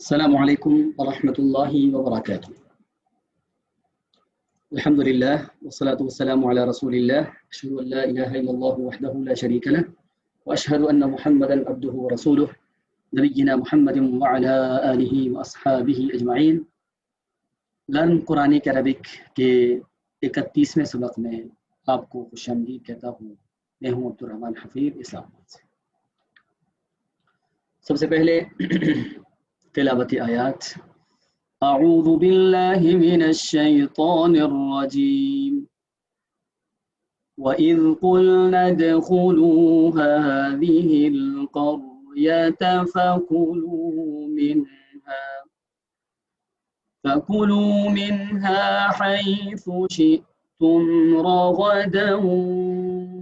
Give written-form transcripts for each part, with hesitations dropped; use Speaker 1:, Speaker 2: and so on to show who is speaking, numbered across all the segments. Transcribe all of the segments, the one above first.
Speaker 1: السلام علیکم ورحمۃ اللہ وبرکاتہ۔ الحمد للہ والصلاة والسلام علی رسول اللہ، اشہد ان لا الہ الا اللہ وحدہ لا شریک لہ واشہد ان محمدا عبدہ ورسولہ نبینا محمد وعلی آلہ واصحابہ اجمعین۔ لرن قرآنک عربک کے 31ویں سبق میں آپ کو خوش آمدید کہتا ہوں۔ میں ہوں عبد الرحمن حفیظ اسلام آباد سے۔ سب سے پہلے تلاوت آیات۔ اعوذ باللہ من الشیطان الرجیم وَإِذْ قُلْنَا ادْخُلُوا هَٰذِهِ الْقَرْيَةَ فَكُلُوا مِنْهَا حَيْثُ شِئْتُمْ رَغَدًا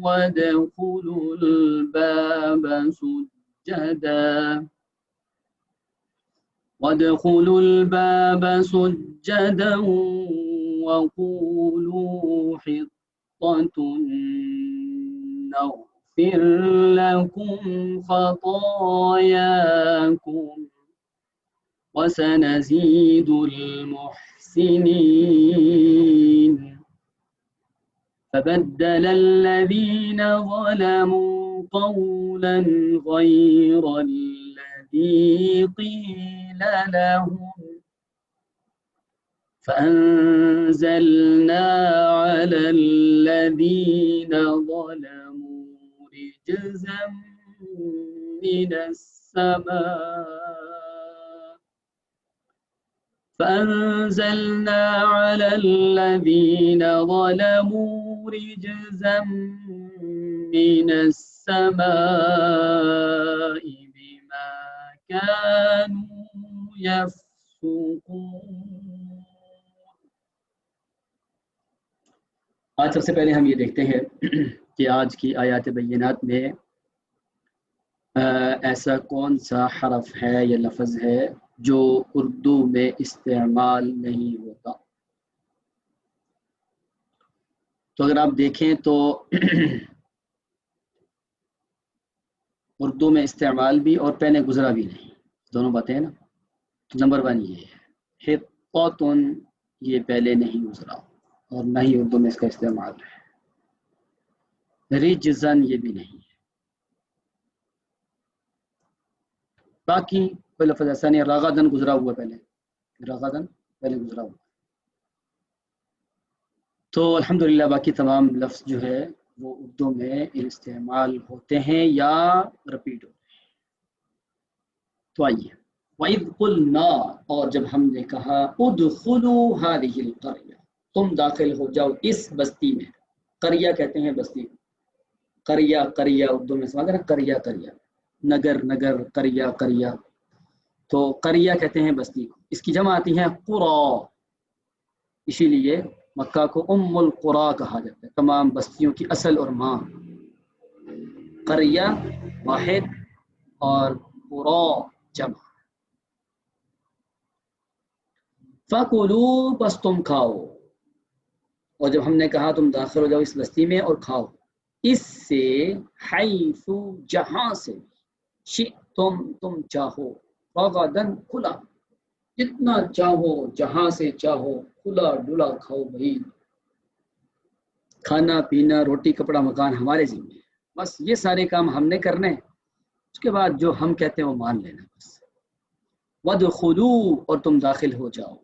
Speaker 1: وَادْخُلُوا الْبَابَ سُجَّدًا وَقُولُوا حِطَّةٌ نَغْفِرْ لَكُمْ خَطَايَاكُمْ وَسَنَزِيدُ الْمُحْسِنِينَ۔ فَبَدَّلَ الَّذِينَ ظَلَمُوا قَوْلًا غَيْرَ الَّذِي قِيلَ لَهُمْ فَأَنزَلْنَا عَلَى الَّذِينَ ظَلَمُوا رِجْزًا مِّنَ السَّمَاءِ فَأَنزَلْنَا عَلَى الَّذِينَ ظَلَمُوا رِجْزًا مِّنَ السَّمَاءِ بِمَا كَانُوا يَفْسُقُونَ۔ آج سب سے پہلے ہم یہ دیکھتے ہیں کہ آج کی آیات بینات میں ایسا کون سا حرف ہے یا لفظ ہے جو اردو میں استعمال نہیں ہوتا۔ تو اگر آپ دیکھیں تو اردو میں استعمال بھی اور پہلے گزرا بھی نہیں، دونوں باتیں ہیں نا۔ تو نمبر 1 یہ ہے حطۃ، یہ پہلے نہیں گزرا اور نہ ہی اردو میں اس کا استعمال ہے۔ رجزن یہ بھی نہیں ہے۔ باقی کوئی لفظ ایسا نہیں ہے۔ راغدن گزرا ہوا پہلے، راغدن پہلے گزرا ہوا۔ تو الحمدللہ باقی تمام لفظ جو ہے وہ اردو میں استعمال ہوتے ہیں یا رپیٹ ہوتے ہیں۔ تو آئیے وَإِذْ قُلْنَا، اور جب ہم نے کہا ادخلوا هذه القرية، تم داخل ہو جاؤ اس بستی میں۔ قریہ کہتے ہیں بستی کو۔ قریہ قریہ اردو میں سمجھ رہے ہیں، قریہ قریہ، نگر نگر، قریہ قریہ۔ تو قریہ کہتے ہیں بستی کو، اس کی جمع آتی ہے قرا، اسی لیے مکہ کو ام القرا کہا جاتا ہے، تمام بستیوں کی اصل اور ماں۔ قریہ واحد اور قرا جمع۔ فَكُلُوا، بس تم کھاؤ۔ اور جب ہم نے کہا تم داخل ہو جاؤ اس بستی میں اور کھاؤ، اس سے حیث جہاں سے، شئتم تم چاہو، رغدن کھلا، جتنا چاہو جہاں سے چاہو کھلا ڈلا کھاؤ بھائی۔ کھانا پینا روٹی کپڑا مکان ہمارے ذمہ ہے، بس یہ سارے کام ہم نے کرنے، اس کے بعد جو ہم کہتے ہیں وہ مان لینا بس۔ وَادْخُلُوا، اور تم داخل ہو جاؤ،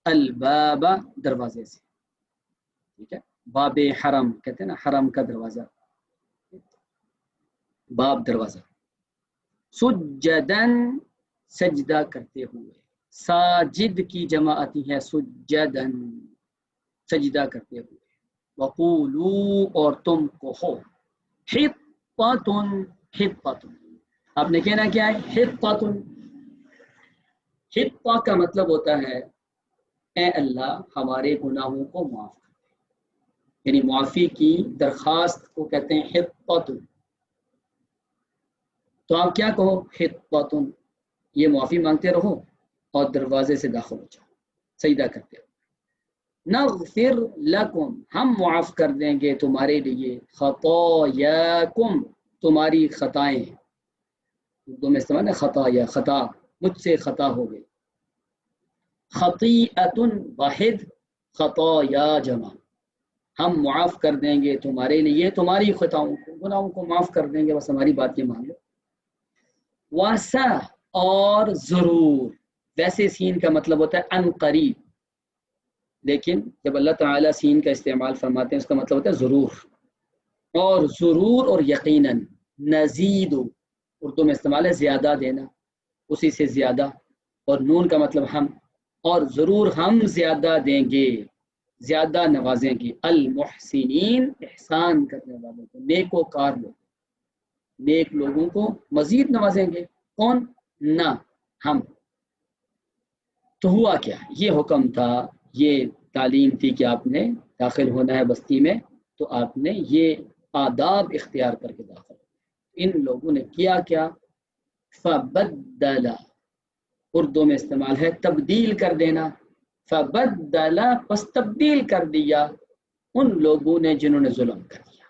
Speaker 1: الباب دروازے سے، ٹھیک ہے۔ باب حرم کہتے ہیں نا، حرم کا دروازہ، باب دروازہ۔ سجدن سجدہ کرتے ہوئے، ساجد کی جمع آتی ہے سجدن، سجدہ کرتے ہوئے۔ وقولوا، اور تم کہو، حطۃ، حطۃ، آپ نے کہنا کیا ہے؟ حطۃ۔ حطہ کا مطلب ہوتا ہے اے اللہ ہمارے گناہوں کو معاف کر دے، یعنی معافی کی درخواست کو کہتے ہیں حطۃ۔ تو آپ کیا کہو؟ حطۃ، یہ معافی مانگتے رہو اور دروازے سے داخل ہو جاؤ سجدہ کرتے ہو۔ نغفر لکم، ہم معاف کر دیں گے تمہارے لیے، خطایاکم، تمہاری خطائیں۔ اردو میں استعمال ہے خطایا، خطا، مجھ سے خطا ہو گئی، خطیئۃ واحد، خطایا جمع، ہم معاف کر دیں گے تمہارے لیے تمہاری خطاؤں کو، گناہوں کو معاف کر دیں گے، بس ہماری بات یہ مان لو۔ واسع اور ضرور، ویسے سین کا مطلب ہوتا ہے ان قریب، لیکن جب اللہ تعالیٰ سین کا استعمال فرماتے ہیں اس کا مطلب ہوتا ہے ضرور، اور ضرور اور یقیناً، نزید اردو میں استعمال ہے زیادہ دینا، اسی سے زیادہ، اور نون کا مطلب ہم، اور ضرور ہم زیادہ دیں گے، زیادہ نوازیں گے، المحسنین احسان کرنے والوں کو، نیکوکار لوگ، نیک لوگوں کو مزید نوازیں گے۔ کون؟ نہ، ہم۔ تو ہوا کیا؟ یہ حکم تھا، یہ تعلیم تھی کہ آپ نے داخل ہونا ہے بستی میں، تو آپ نے یہ آداب اختیار کر کے داخل ہونا۔ ان لوگوں نے کیا کیا؟ فبدل، اردو میں استعمال ہے تبدیل کر دینا، فبدل، پس تبدیل کر دیا ان لوگوں نے جنہوں نے ظلم کر دیا،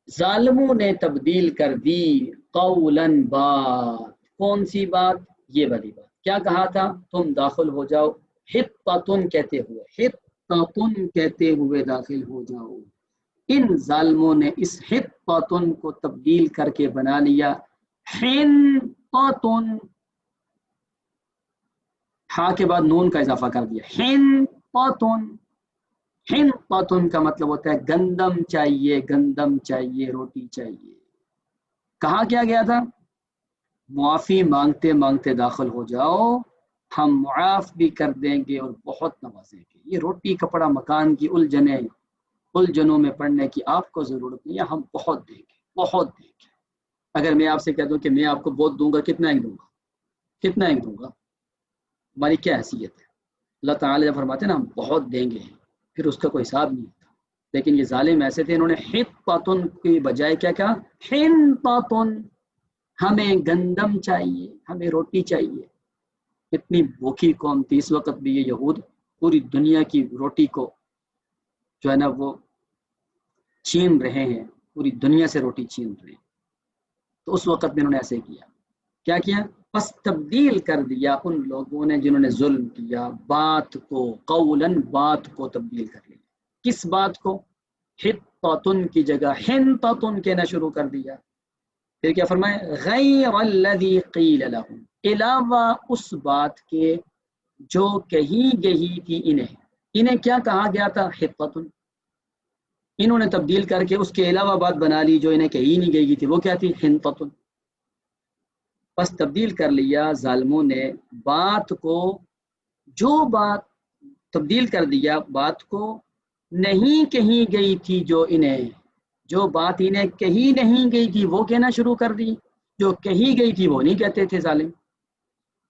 Speaker 1: ظالموں نے تبدیل کر دی، قولاً بات، کون سی بات؟ یہ والی بات۔ کیا کہا تھا؟ تم داخل ہو جاؤ، حطۃ کہتے ہوئے، حطۃ کہتے ہوئے داخل ہو جاؤ۔ ان ظالموں نے اس حطۃ کو تبدیل کر کے بنا لیا حنطۃ، ہا کے بعد نون کا اضافہ کر دیا، حنطۃ۔ حنطۃ کا مطلب ہوتا ہے گندم چاہیے، گندم چاہیے، روٹی چاہیے۔ کہا کیا گیا تھا؟ معافی مانگتے مانگتے داخل ہو جاؤ، ہم معاف بھی کر دیں گے اور بہت نوازیں گے۔ یہ روٹی کپڑا مکان کی الجھنوں میں پڑنے کی آپ کو ضرورت نہیں ہے، ہم بہت دیں گے، بہت دیں گے۔ اگر میں آپ سے کہہ دوں کہ میں آپ کو بہت دوں گا، کتنا ایک دوں گا؟ کتنا ایک دوں گا؟ ہماری کیا حیثیت ہے؟ اللہ تعالیٰ جب فرماتے ہیں نا ہم بہت دیں گے، پھر اس کا کوئی حساب نہیں ہوتا۔ لیکن یہ ظالم ایسے تھے، انہوں نے حطۃ کی بجائے کیا کہا؟ حنطۃ، ہمیں گندم چاہیے، ہمیں روٹی چاہیے۔ اتنی بھوکی قوم تھی اس وقت بھی یہ یہود، پوری دنیا کی روٹی کو جو ہے نا وہ چھین رہے ہیں، پوری دنیا سے روٹی چھین رہے ہیں۔ تو اس وقت میں انہوں نے ایسے کیا، کیا کیا؟ پس تبدیل کر دیا ان لوگوں نے جنہوں نے ظلم کیا، بات کو، قولاً، بات کو تبدیل کر لیا۔ کس بات کو؟ حطۃ کی جگہ حنطۃ کہنا شروع کر دیا۔ پھر کیا فرمائے؟ غیر الذی قیل لہم، علاوہ اس بات کے جو کہی گئی تھی انہیں کیا کہا گیا تھا؟ حطۃ، انہوں نے تبدیل کر کے اس کے علاوہ بات بنا لی جو انہیں کہی نہیں گئی تھی، وہ کیا تھی؟ حنطۃ۔ بس تبدیل کر لیا ظالموں نے بات کو، جو بات تبدیل کر دیا بات کو نہیں کہی گئی تھی، جو بات انہیں کہی نہیں گئی تھی وہ کہنا شروع کر دی، جو کہی گئی تھی وہ نہیں کہتے تھے ظالم۔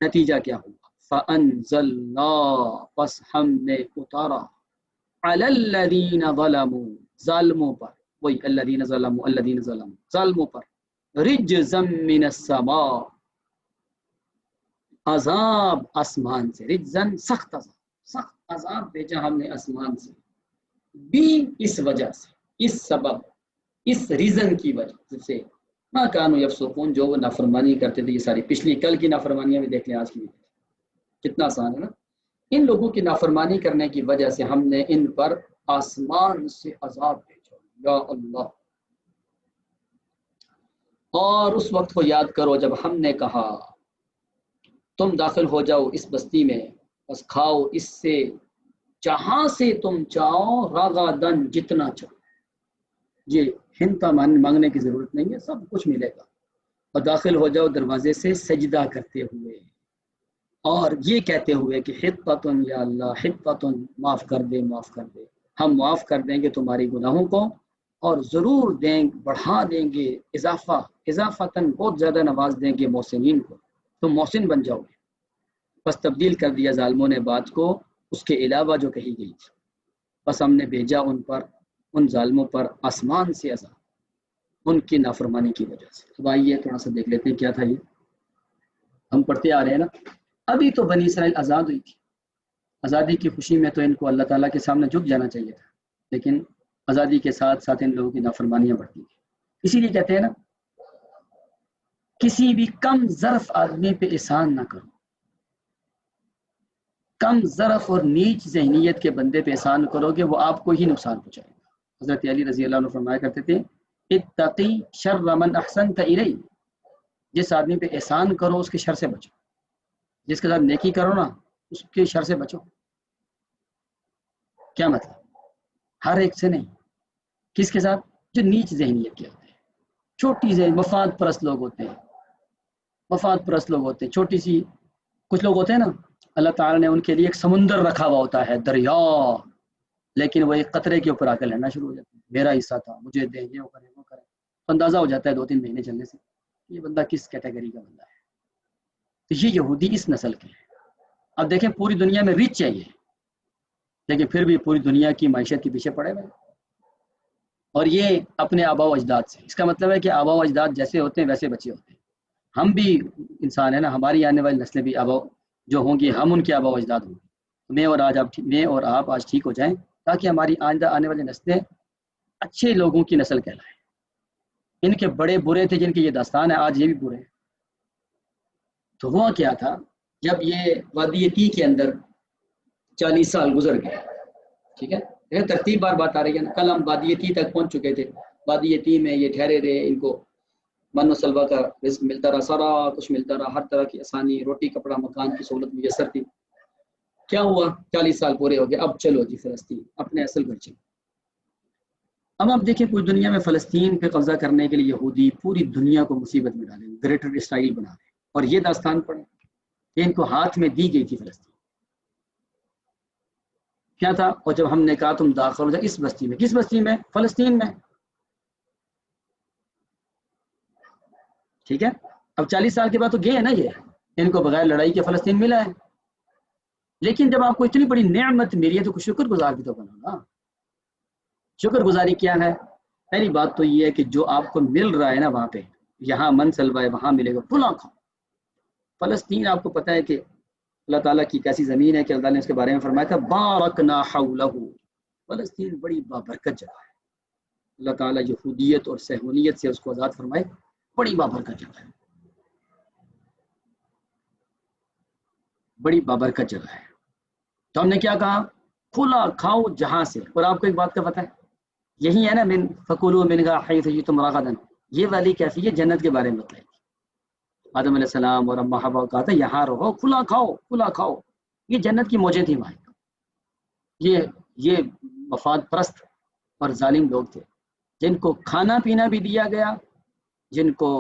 Speaker 1: نتیجہ کیا ہوا؟ فَأَنزَلْنَا، پس ہم نے اتارا، عَلَى الَّذِينَ ظَلَمُوا، ظالموں پر، وہی الذین ظلموا، ظالموں پر، رجزا من السماء، عذاب آسمان سے، رجزن سخت عذاب، سخت عذاب بھیجا ہم نے آسمان سے، بھی اس وجہ سے، اس سبب، اس ریزن کی وجہ سے، ما کانوا یفسقون، جو وہ نافرمانی کرتے تھے۔ یہ ساری پچھلی کل کی نافرمانیاں بھی دیکھ لیں، آج کی بھی، کتنا آسان ہے نا۔ ان لوگوں کی نافرمانی کرنے کی وجہ سے ہم نے ان پر آسمان سے عذاب بھیجا، یا اللہ۔ اور اس وقت کو یاد کرو جب ہم نے کہا تم داخل ہو جاؤ اس بستی میں، بس کھاؤ اس سے جہاں سے تم چاہو، رغدن، جتنا چاہو۔ یہ ہنتا مانگنے کی ضرورت نہیں ہے، سب کچھ ملے گا۔ اور داخل ہو جاؤ دروازے سے سجدہ کرتے ہوئے، اور یہ کہتے ہوئے کہ حطۃ، یا اللہ، حطۃ، معاف کر دے، معاف کر دے، ہم معاف کر دیں گے تمہاری گناہوں کو، اور ضرور بڑھا دیں گے، اضافتاً، بہت زیادہ نواز دیں گے محسنین کو، تم محسن بن جاؤ گے۔ بس تبدیل کر دیا ظالموں نے بات کو اس کے علاوہ جو کہی گئی تھی، بس ہم نے بھیجا ان پر، ان ظالموں پر آسمان سے عذاب، ان کی نافرمانی کی وجہ سے۔ اب آئیے تھوڑا سا دیکھ لیتے ہیں کیا تھا یہ، ہم پڑھتے آ رہے ہیں نا۔ ابھی تو بنی اسرائیل آزاد ہوئی تھی، آزادی کی خوشی میں تو ان کو اللہ تعالیٰ کے سامنے جھک جانا چاہیے تھا، لیکن آزادی کے ساتھ ساتھ ان لوگوں کی نافرمانیاں بڑھتی تھیں۔ اسی لیے کہتے ہیں نا، کسی بھی کم ظرف آدمی پہ احسان نہ کرو، کم ظرف اور نیچ ذہنیت کے بندے پہ احسان کرو گے وہ آپ کو ہی نقصان پہنچائے گا۔ حضرت علی رضی اللہ عنہ فرمایا کرتے تھے اتقی شر من احسنت الیہ، جس آدمی پہ احسان کرو اس کے شر سے بچو، جس کے ساتھ نیکی کرو نا اس کے شر سے بچو۔ کیا مطلب؟ ہر ایک سے نہیں، کس کے ساتھ؟ جو نیچ ذہنیت کے ہوتے ہیں، چھوٹی ذہن، مفاد پرست لوگ ہوتے ہیں، مفاد پرست لوگ ہوتے ہیں، چھوٹی سی، کچھ لوگ ہوتے ہیں نا اللہ تعالیٰ نے ان کے لیے ایک سمندر رکھا ہوا ہوتا ہے، دریا، لیکن وہ ایک قطرے کے اوپر آ کر لڑنا شروع ہو جاتے ہیں، میرا حصہ تھا، مجھے دیں، یہ کریں وہ کریں، تو اندازہ ہو جاتا ہے 2-3 مہینے چلنے سے یہ بندہ کس کیٹیگری کا بندہ ہے۔ تو یہ یہودی اس نسل کے ہیں۔ اب دیکھیں پوری دنیا میں ریچ چاہیے لیکن پھر بھی پوری دنیا کی معیشت کے پیچھے پڑے ہوئے، اور یہ اپنے آبا و اجداد سے۔ اس کا مطلب ہے کہ آبا و اجداد جیسے ہوتے ہیں ویسے بچے ہوتے ہیں۔ ہم بھی انسان ہیں نا، ہماری آنے والی نسلیں بھی آبا جو ہوں گی ہم ان کے آبا و اجداد ہوں گے۔ میں اور آپ آج ٹھیک ہو جائیں تاکہ ہماری آنے والی نسلیں اچھے لوگوں کی نسل کہلائیں۔ ان کے بڑے برے تھے جن کی یہ داستان ہے، آج یہ بھی برے ہیں۔ تو ہوا کیا تھا، جب یہ وادی تی کے اندر 40 سال گزر گئے، ٹھیک ہے، ترتیب بار بات آ رہی ہے نا، کل ہم وادی تی تک پہنچ چکے تھے۔ وادی تی میں یہ ٹھہرے رہے، ان کو من و سلوا کا رزق ملتا رہا، سارا کچھ ملتا رہا، ہر طرح کی آسانی، روٹی کپڑا مکان کی سہولت میسر تھی۔ کیا ہوا، 40 سال پورے ہو گئے، اب چلو جی فلسطین اپنے اصل گھر چلو۔ اب آپ دیکھیں پوری دنیا میں فلسطین پہ قبضہ کرنے کے لیے یہودی پوری دنیا کو مصیبت میں ڈالیں، گریٹر اسرائیل بنا دیں، اور یہ داستان پڑے کہ ان کو ہاتھ میں دی گئی تھی فلسطین۔ کیا تھا؟ اور جب ہم نے کہا تم داخل ہو جائے اس بستی میں، کس بستی میں؟ فلسطین میں، ٹھیک ہے۔ اب 40 سال کے بعد تو گئے ہیں نا، یہ ان کو بغیر لڑائی کے فلسطین ملا ہے، لیکن جب آپ کو اتنی بڑی نعمت ملی ہے تو کچھ شکر گزار بھی تو بنو نا۔ شکر گزاری کیا ہے؟ پہلی بات تو یہ ہے کہ جو آپ کو مل رہا ہے نا وہاں پہ، یہاں من سلوا ہے وہاں ملے گا، پھلا کھاؤ۔ فلسطین آپ کو پتہ ہے کہ اللہ تعالیٰ کی کیسی زمین ہے کہ اللہ نے اس کے بارے میں فرمایا تھا بارکنا حولہ، فلسطین بڑی بابرکت جگہ ہے۔ اللہ تعالیٰ یہودیت اور صہیونیت سے اس کو آزاد فرمائے، بڑی بابرکت جگہ ہے، بڑی بابرکت جگہ ہے۔ تو ہم نے کیا کہا؟ کھلا کھاؤ جہاں سے۔ اور آپ کو ایک بات کا پتہ ہے، یہی ہے نا من فکلوا منھا حیث شئتم رغدا، یہ والی کیفیت جنت کے بارے میں بتائی تھی۔ آدم علیہ السلام اور اما حوا کہا تھا یہاں رہو، کھلا کھاؤ کھلا کھاؤ، یہ جنت کی موجیں تھیں وہاں۔ یہ مفاد پرست اور ظالم لوگ تھے جن کو کھانا پینا بھی دیا گیا، جن کو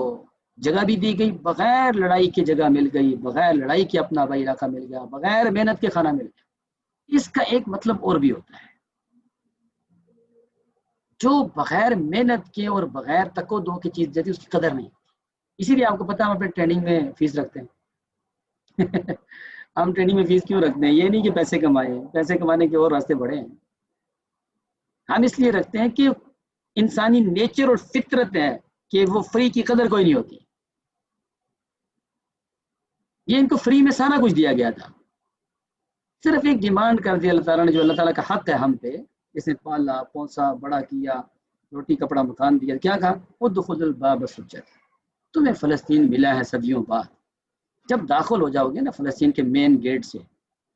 Speaker 1: جگہ بھی دی گئی، بغیر لڑائی کی جگہ مل گئی، بغیر لڑائی کے اپنا آبائی علاقہ مل گیا، بغیر محنت کے کھانا مل گیا۔ اس کا ایک مطلب اور بھی ہوتا ہے، جو بغیر محنت کے اور بغیر تک و دو کی چیز دیتی اس کی قدر نہیں ہوتی۔ اسی لیے آپ کو پتا ہم اپنے ٹریننگ میں فیس رکھتے ہیں ہم ٹریننگ میں فیس کیوں رکھتے ہیں؟ یہ نہیں کہ پیسے کمائے، پیسے کمانے کے اور راستے بڑے ہیں۔ ہم اس لیے رکھتے ہیں کہ انسانی نیچر اور فطرت ہے کہ وہ فری کی قدر کوئی نہیں ہوتی۔ یہ ان کو فری میں سارا کچھ دیا گیا تھا، صرف ایک ڈیمانڈ کر دیا اللہ تعالیٰ نے، جو اللہ تعالیٰ کا حق ہے ہم پہ، جس نے پالا پوسا بڑا کیا، روٹی کپڑا مکان دیا، کیا کہا؟ ادخلوا الباب سجدا، تمہیں فلسطین ملا ہے صدیوں بعد، جب داخل ہو جاؤ گے نا فلسطین کے مین گیٹ سے،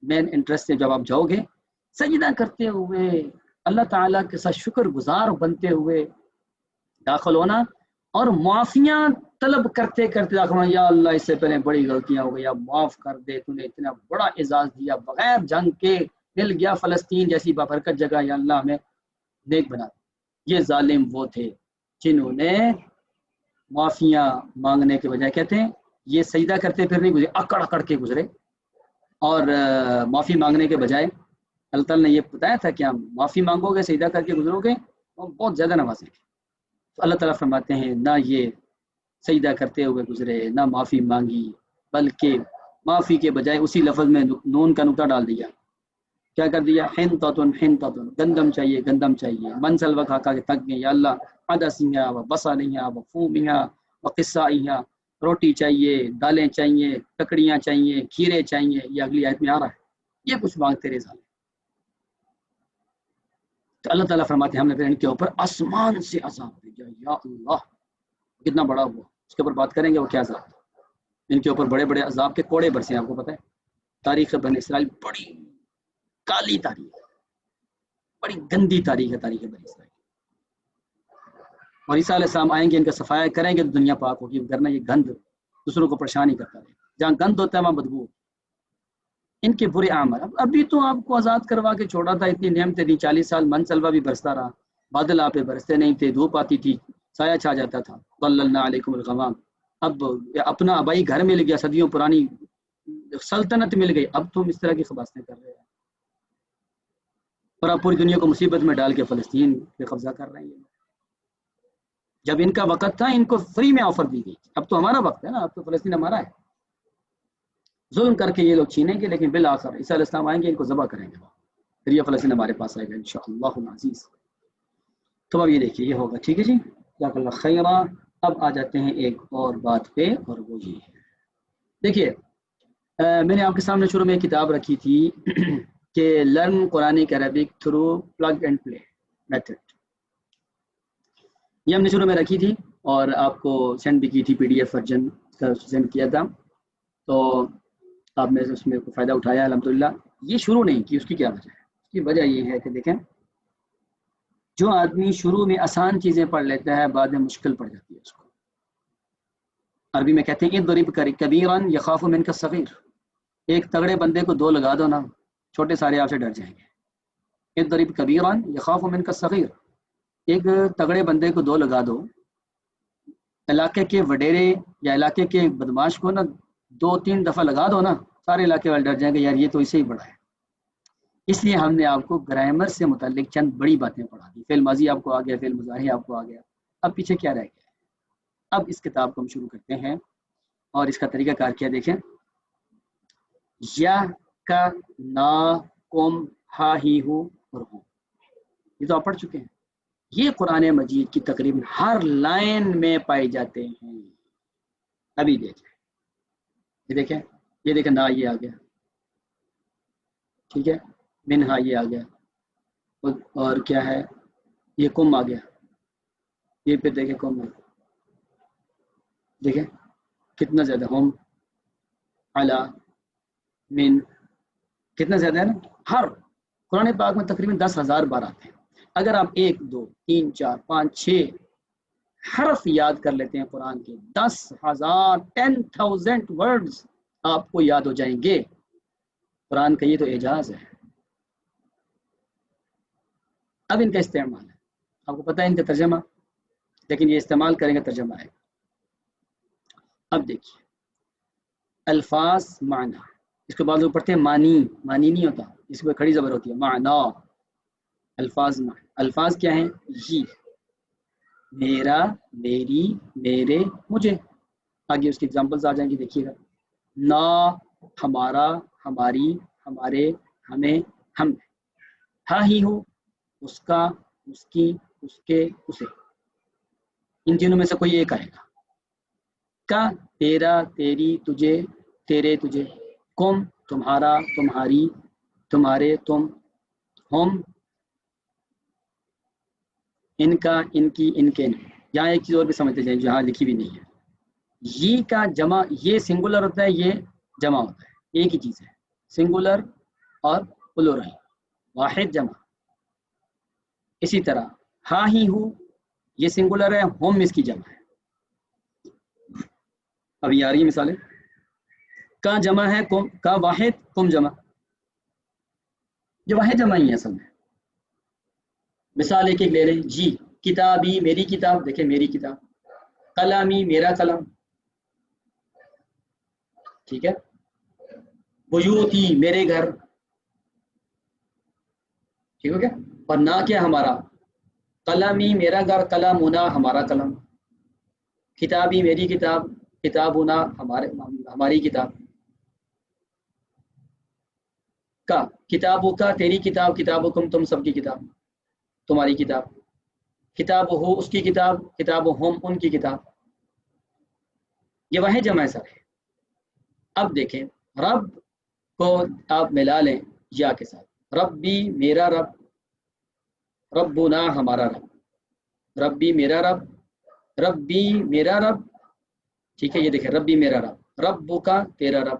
Speaker 1: مین انٹرسٹ سے جب آپ جاؤ گے، سجدہ کرتے ہوئے اللہ تعالیٰ کے ساتھ شکر گزار بنتے ہوئے داخل ہونا، اور معافیاں طلب کرتے کرتے داخل ہونا، یا اللہ اس سے پہلے بڑی غلطیاں ہو گئی، یا معاف کر دے، تو نے اتنا بڑا اعزاز دیا، بغیر جنگ کے مل گیا فلسطین جیسی بابرکت جگہ، یا اللہ ہمیں نیک بنا دے۔ یہ ظالم وہ تھے جنہوں نے معافیاں مانگنے کے بجائے، کہتے ہیں یہ سجدہ کرتے پھر نہیں گزرے، اکڑ اکڑ کے گزرے، اور معافی مانگنے کے بجائے اللہ تعالیٰ نے یہ بتایا تھا کہ ہم معافی مانگو گے، سجدہ کر کے گزرو گے، اور بہت زیادہ نوازیں گے۔ تو اللہ تعالیٰ فرماتے ہیں نہ یہ سجدہ کرتے ہوئے گزرے، نہ معافی مانگی، بلکہ معافی کے بجائے اسی لفظ میں نون کا نقطہ ڈال دیا۔ کیا کر دیا؟ حنطۃ حنطۃ، گندم چاہیے گندم چاہیے، من سلوا کھا کھا کے تھک گئے، یا اللہ عدسیاں و بصلیاں و فومیاں و قصائیاں، روٹی چاہیے، دالیں چاہیے، ککڑیاں چاہیے، کھیرے چاہیے، یہ اگلی آیت میں آ رہا ہے، یہ کچھ مانگتے رہے ظالم۔ تو اللہ تعالیٰ فرماتے ہیں ہم نے پھر ان کے اوپر آسمان سے عذاب بھیجا، یا اللہ کتنا بڑا ہوا، اس کے اوپر بات کریں گے وہ کیا عذاب، ان کے اوپر بڑے بڑے عذاب کے کوڑے برسے، آپ کو پتہ ہے تاریخ بنی اسرائیل بڑی کالی تاریخ ہے، بڑی گندی تاریخ ہے تاریخ بنی اسرائیل. اور عیسیٰ علیہ السلام آئیں گے، ان کا صفایا کریں گے تو دنیا پاک ہوگی، ورنہ یہ گند دوسروں کو پریشان ہی کرتا رہے. جہاں گند ہوتا ہے وہاں بدبو. ان کے برے اعمال. ابھی تو آپ کو آزاد کروا کے چھوڑا تھا، اتنی نعمتیں دی، 40 سال من سلوا بھی برستا رہا، بادل آپ پہ برستے نہیں تھے، دھوپ آتی تھی، سایہ چھا جاتا تھا. ظللنا علیکم الغمام. اب اپنا آبائی گھر مل گیا، صدیوں پرانی سلطنت مل گئی، اب تم اس طرح کی خباستیں کر رہے ہیں اور آپ پوری دنیا کو مصیبت میں ڈال کے فلسطین پہ قبضہ کر رہے ہیں. جب ان کا وقت تھا ان کو فری میں آفر دی گئی، اب تو ہمارا وقت ہے نا، اب تو فلسطین ہمارا ہے. ظلم کر کے یہ لوگ چھینیں گے، لیکن بالآخر عیسیٰ علیہ السلام آئیں گے، ان کو ذبح کریں گے، پھر یہ فلسطین ہمارے پاس آئے گا انشاءاللہ العزیز. تو اب یہ دیکھیے یہ ہوگا. ٹھیک ہے جی، جزاک اللہ خیرہ. اب آ جاتے ہیں ایک اور بات پہ، اور وہ یہ ہے، دیکھیے میں نے آپ کے سامنے شروع میں ایک کتاب رکھی تھی کہ learn Quranic Arabic through plug and play method. یہ ہم نے شروع میں رکھی تھی اور آپ کو سینڈ بھی کی تھی، پی ڈی ایف ورژن کا سینڈ کیا تھا، تو آپ نے اس میں فائدہ اٹھایا الحمدللہ. یہ شروع نہیں کی، اس کی کیا وجہ ہے؟ اس کی وجہ یہ ہے کہ دیکھیں، جو آدمی شروع میں آسان چیزیں پڑھ لیتا ہے بعد میں مشکل پڑ جاتی ہے اس کو. عربی میں کہتے ہیں اضرب کبیرا یخاف منک الصغیر. ایک تگڑے بندے کو 2 لگا دو نا، چھوٹے سارے آپ سے ڈر جائیں گے. اضرب کبیرا یخاف منک الصغیر. ایک تگڑے بندے کو 2 لگا دو، علاقے کے وڈیرے یا علاقے کے بدماش کو نا 2-3 دفعہ لگا دو نا، سارے علاقے والے ڈر جائیں گے یار یہ تو اسے ہی بڑا ہے. اس لیے ہم نے آپ کو گرامر سے متعلق چند بڑی باتیں پڑھا دی. فعل ماضی آپ کو آ گیا، فعل مضارع آپ کو آ گیا، اب پیچھے کیا رہ گیا؟ اب اس کتاب کو ہم شروع کرتے ہیں، اور اس کا طریقہ کار کیا دیکھیں. یا کا نا کم ہا ہی ہو اور ہو، یہ تو آپ پڑھ چکے ہیں. یہ قرآن مجید کی تقریباً ہر لائن میں پائے جاتے ہیں. ابھی دیکھیں، یہ دیکھیں نا یہ آ گیا، ٹھیک ہے، منہا یہ آ گیا، اور کیا ہے یہ کم آ گیا، یہ پھر دیکھیں کم ہے، دیکھیں کتنا زیادہ، ہوم علا من، کتنا زیادہ ہے نا. ہر قرآن پاک میں تقریباً 10,000 بار آتے ہیں. اگر آپ 1 2 3 4 5 6 حرف یاد کر لیتے ہیں قرآن کے، 10,000 ورڈز آپ کو یاد ہو جائیں گے. قرآن کا یہ تو اعجاز ہے. اب ان کا استعمال ہے، آپ کو پتہ ہے ان کا ترجمہ، لیکن یہ استعمال کریں گے ترجمہ آئے گا. اب دیکھیے الفاظ معنی، اس کے بعد لوگ پڑھتے ہیں معنی، معنی نہیں ہوتا، اس میں کھڑی زبر ہوتی ہے، معنی. الفاظ معنی، الفاظ کیا ہیں؟ یہ میرا، میری، میرے، مجھے. آگے اس کی ایگزامپلز آ جائیں گی، دیکھیے گا. نا ہمارا، ہماری، ہمارے، ہمیں، ہم. ہا ہی ہو اس کا، اس کی، اس کے، اسے. ان تینوں میں سے کوئی ایک آئے گا. کا تیرا، تیری، تجھے، تیرے، تجھے. کم تمہارا، تمہاری، تمہارے، تم. ہم ان کا، ان کی، ان کے. یہاں ایک چیز اور بھی سمجھتے جائیں جہاں لکھی بھی نہیں ہے. یہ کا جمع، یہ سنگولر ہوتا ہے، یہ جمع ہوتا ہے، ایک ہی چیز ہے، سنگولر اور پلورل، واحد جمع. اسی طرح ہا ہی ہو یہ سنگولر ہے، ہم اس کی جمع ہے. ابھی آ رہی ہے مثالیں. کا جمع ہے کم، کا واحد، کم جمع، یہ واحد جمع ہی ہے اصل میں. مثال ایک ایک لے لیں. جی کتابی میری کتاب، دیکھیں میری کتاب. قلمی میرا قلم، ٹھیک ہے. بیوتی میرے گھر، ٹھیک ہو گیا. اور نہ کیا ہمارا، قلمی میرا گھر، قلمنا ہمارا قلم. کتابی میری کتاب، کتابنا ہماری کتاب. کا کتابوں کا تیری کتاب، کتابکم تم سب کی کتاب، تمہاری کتاب. کتاب ہو اس کی کتاب، کتاب ہم ان کی کتاب. یہ واحد جمع ہے سر. اب دیکھیں رب کو آپ ملا لیں یا کے ساتھ. ربی میرا رب، ربنا ہمارا رب. ربی میرا رب، ربی میرا رب، ٹھیک ہے. یہ دیکھیں ربی میرا رب، رب کا تیرا رب.